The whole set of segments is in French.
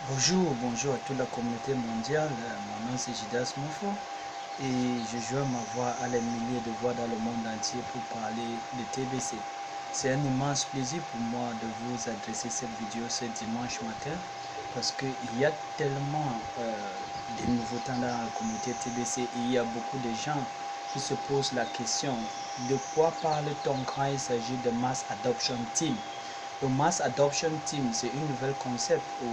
Bonjour à toute la communauté mondiale. Mon nom c'est Jidas Mofo et je joins ma voix à les milliers de voix dans le monde entier pour parler de TBC. C'est un immense plaisir pour moi de vous adresser cette vidéo ce dimanche matin parce qu'il y a tellement de nouveautés dans la communauté TBC et il y a beaucoup de gens qui se posent la question de quoi parle-t-on quand il s'agit de Mass Adoption Team. Le Mass Adoption Team, c'est une nouvelle concept où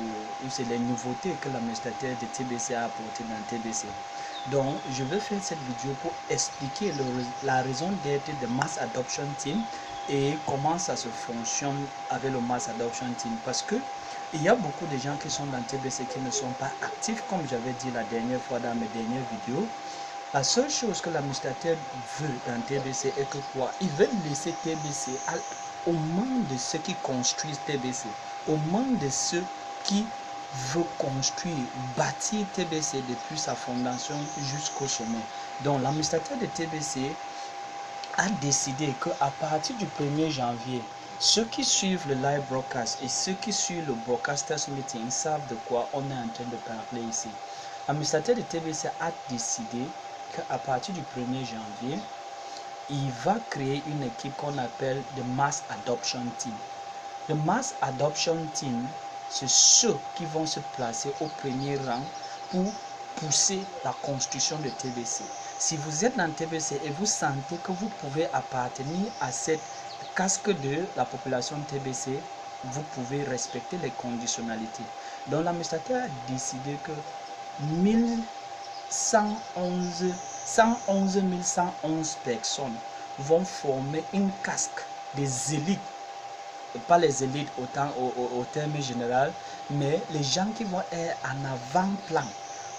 c'est les nouveautés que l'administrateur de TBC a apporté dans TBC. Donc, je vais faire cette vidéo pour expliquer la raison d'être de Mass Adoption Team et comment ça se fonctionne avec le Mass Adoption Team. Parce que il y a beaucoup de gens qui sont dans TBC qui ne sont pas actifs, comme j'avais dit la dernière fois dans mes dernières vidéos. La seule chose que l'administrateur veut dans TBC est que quoi? Il veut laisser TBC au manque de ceux qui construisent TBC, au manque de ceux qui veulent construire, bâtir TBC depuis sa fondation jusqu'au sommet. Donc l'administrateur de TBC a décidé qu'à partir du 1er janvier, ceux qui suivent le live broadcast et ceux qui suivent le broadcasters meeting savent de quoi on est en train de parler ici. L'administrateur de TBC a décidé qu'à partir du 1er janvier, il va créer une équipe qu'on appelle le Mass Adoption Team. Le Mass Adoption Team, c'est ceux qui vont se placer au premier rang pour pousser la construction de TBC. Si vous êtes dans TBC et vous sentez que vous pouvez appartenir à cette casque de la population TBC, vous pouvez respecter les conditionnalités. Donc l'administrateur a décidé que 111 111 personnes vont former une casque des élites, pas les élites au terme général, mais les gens qui vont être en avant-plan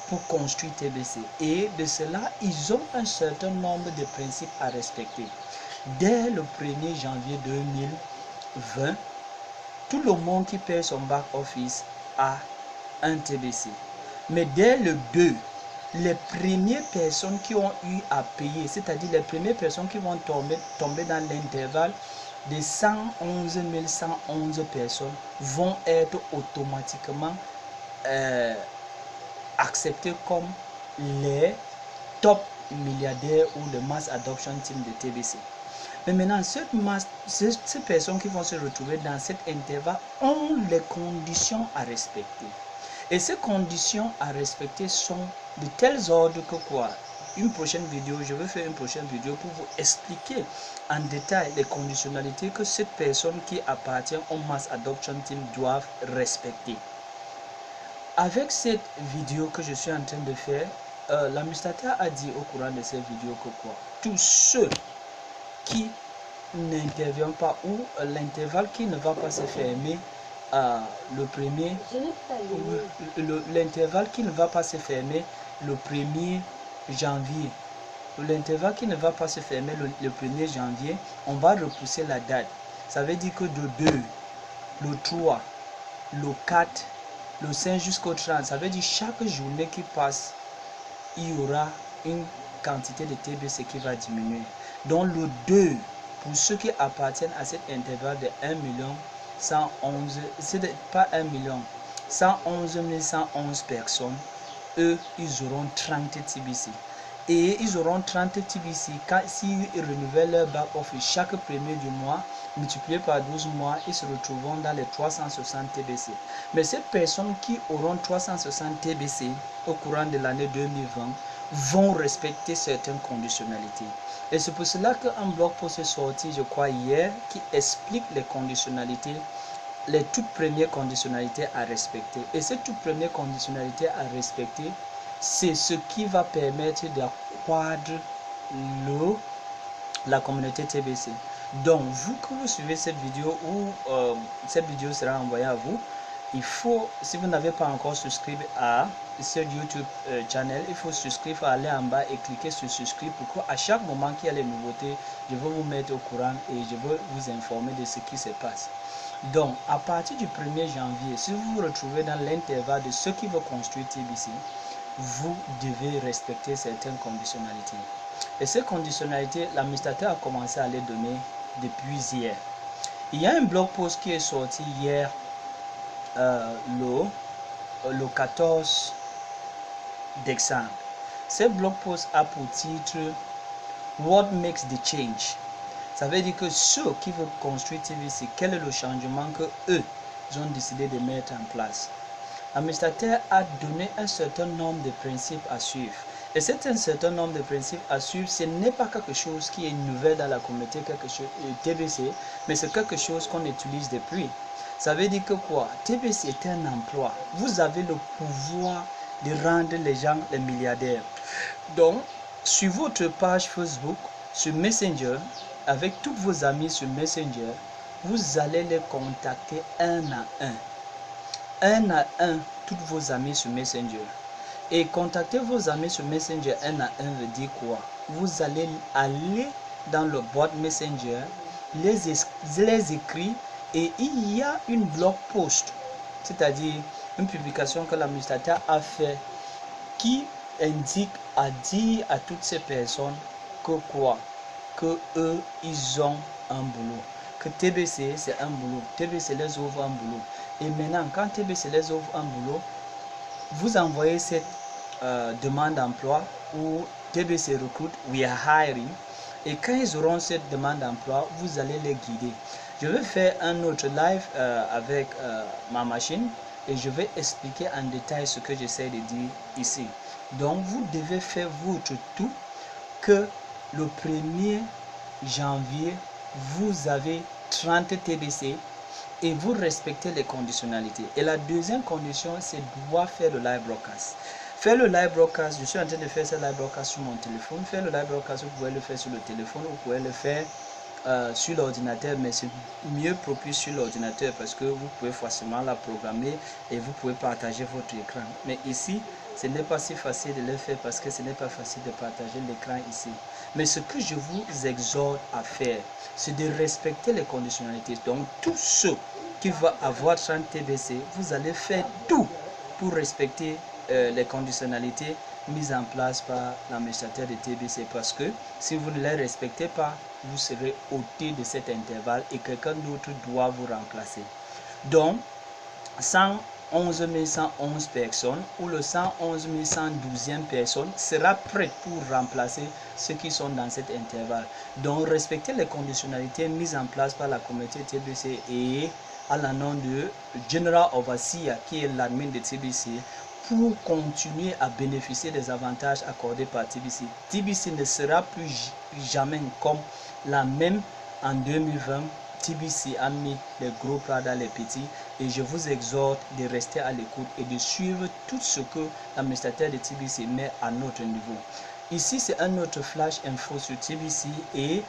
pour construire TBC. Et de cela, ils ont un certain nombre de principes à respecter. Dès le 1er janvier 2020, tout le monde qui paie son back office a un TBC. Mais dès le 2, les premières personnes qui ont eu à payer, c'est-à-dire les premières personnes qui vont tomber dans l'intervalle de 111 111 personnes, vont être automatiquement acceptées comme les top milliardaires ou le Mass Adoption Team de TBC. Mais maintenant, ces personnes qui vont se retrouver dans cet intervalle ont les conditions à respecter. Et ces conditions à respecter sont de tels ordres que quoi? Je vais faire une prochaine vidéo pour vous expliquer en détail les conditionnalités que cette personne qui appartient au Mass Adoption Team doivent respecter. Avec cette vidéo que je suis en train de faire, l'administrateur a dit au courant de cette vidéo que quoi? Tous ceux qui n'interviennent pas ou l'intervalle qui ne va pas se fermer l'intervalle qui ne va pas se fermer le 1er janvier. L'intervalle qui ne va pas se fermer le 1er janvier, on va repousser la date. Ça veut dire que de 2, le 3, le 4, le 5 jusqu'au 30, ça veut dire chaque journée qui passe, il y aura une quantité de TBC qui va diminuer. Donc le 2, pour ceux qui appartiennent à cet intervalle de 1 111, c'est pas 1 million, 111 111 personnes, eux, ils auront 30 TBC. Et ils auront 30 TBC s'ils renouvellent leur back-office chaque premier du mois, multiplié par 12 mois, ils se retrouveront dans les 360 TBC. Mais ces personnes qui auront 360 TBC au courant de l'année 2020 vont respecter certaines conditionnalités. Et c'est pour cela qu'un blog post est sorti, je crois, hier, qui explique les conditionnalités, les toutes premières conditionnalités à respecter. Et ces toutes premières conditionnalités à respecter, c'est ce qui va permettre d'accroître la communauté TBC. Donc, vous que vous suivez cette vidéo ou cette vidéo sera envoyée à vous, il faut, si vous n'avez pas encore souscrit à ce YouTube channel, il faut souscrire, aller en bas et cliquer sur souscrire pour qu'à chaque moment qu'il y a les nouveautés, je vais vous mettre au courant et je vais vous informer de ce qui se passe. Donc, à partir du 1er janvier, si vous vous retrouvez dans l'intervalle de ceux qui veulent construire TBC, vous devez respecter certaines conditionnalités. Et ces conditionnalités, l'administrateur a commencé à les donner depuis hier. Il y a un blog post qui est sorti hier, le le 14 décembre. Ce blog post a pour titre What makes the change? Ça veut dire que ceux qui veulent construire TBC, quel est le changement que eux ont décidé de mettre en place? L'administrateur a donné un certain nombre de principes à suivre. Et c'est un certain nombre de principes à suivre. Ce n'est pas quelque chose qui est nouvelle dans la communauté TBC, mais c'est quelque chose qu'on utilise depuis. Ça veut dire que quoi? TBC est un emploi. Vous avez le pouvoir de rendre les gens les milliardaires. Donc, sur votre page Facebook, sur Messenger, avec tous vos amis sur Messenger, vous allez les contacter un à un, tous vos amis sur Messenger. Et contacter vos amis sur Messenger un à un veut dire quoi? Vous allez aller dans le boîte Messenger, les écrire, et il y a une blog post, c'est-à-dire une publication que l'administrateur a fait qui indique à dire à toutes ces personnes que quoi? Que eux, ils ont un boulot. Que TBC, c'est un boulot. TBC les ouvre un boulot. Et maintenant, quand TBC les ouvre un boulot, vous envoyez cette demande d'emploi où TBC recrute, we are hiring. Et quand ils auront cette demande d'emploi, vous allez les guider. Je vais faire un autre live avec ma machine et je vais expliquer en détail ce que j'essaie de dire ici. Donc, vous devez faire votre tout que le 1er janvier, vous avez 30 TBC et vous respectez les conditionnalités. Et la deuxième condition, c'est devoir faire le live broadcast. Faire le live broadcast, je suis en train de faire ce live broadcast sur mon téléphone. Faire le live broadcast, vous pouvez le faire sur le téléphone, vous pouvez le faire sur l'ordinateur, mais c'est mieux propice sur l'ordinateur parce que vous pouvez facilement la programmer et vous pouvez partager votre écran. Mais ici, ce n'est pas si facile de le faire parce que ce n'est pas facile de partager l'écran ici. Mais ce que je vous exhorte à faire, c'est de respecter les conditionnalités. Donc, tous ceux qui vont avoir 30 TBC, vous allez faire tout pour respecter les conditionnalités mises en place par l'administrateur de TBC, parce que si vous ne les respectez pas, vous serez ôté de cet intervalle et quelqu'un d'autre doit vous remplacer. Donc, 111 111 personnes ou le 111 112e personne sera prêt pour remplacer ceux qui sont dans cet intervalle. Donc, respectez les conditionnalités mises en place par la communauté TBC et à la nom de General Overseer, qui est l'admin de TBC, pour continuer à bénéficier des avantages accordés par TBC. TBC ne sera plus jamais comme la même en 2020. TBC a mis les gros plats dans les petits et je vous exhorte de rester à l'écoute et de suivre tout ce que l'administrateur de TBC met à notre niveau. Ici, c'est un autre flash info sur TBC et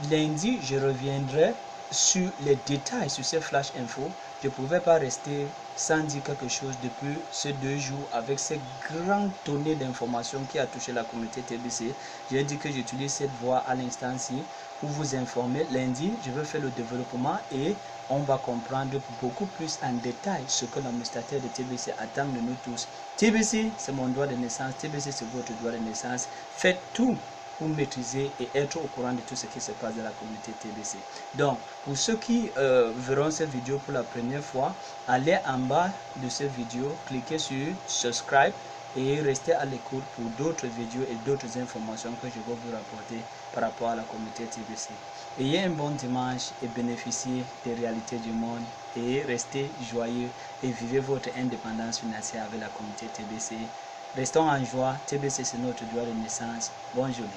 lundi, je reviendrai sur les détails sur ces flash info. Je ne pouvais pas rester sans dire quelque chose depuis ces 2 jours avec ces grandes tonnées d'informations qui a touché la communauté TBC. J'ai dit que j'utilise cette voie à l'instant-ci pour vous informer. Lundi, je vais faire le développement et on va comprendre beaucoup plus en détail ce que l'administrateur de TBC attend de nous tous. TBC, c'est mon droit de naissance. TBC, c'est votre droit de naissance. Faites tout pour maîtriser et être au courant de tout ce qui se passe dans la communauté TBC. Donc, pour ceux qui verront cette vidéo pour la première fois, allez en bas de cette vidéo, cliquez sur subscribe et restez à l'écoute pour d'autres vidéos et d'autres informations que je vais vous rapporter par rapport à la communauté TBC. Ayez un bon dimanche et bénéficiez des réalités du monde et restez joyeux et vivez votre indépendance financière avec la communauté TBC. Restons en joie. TBC, c'est notre droit de naissance. Bonne journée.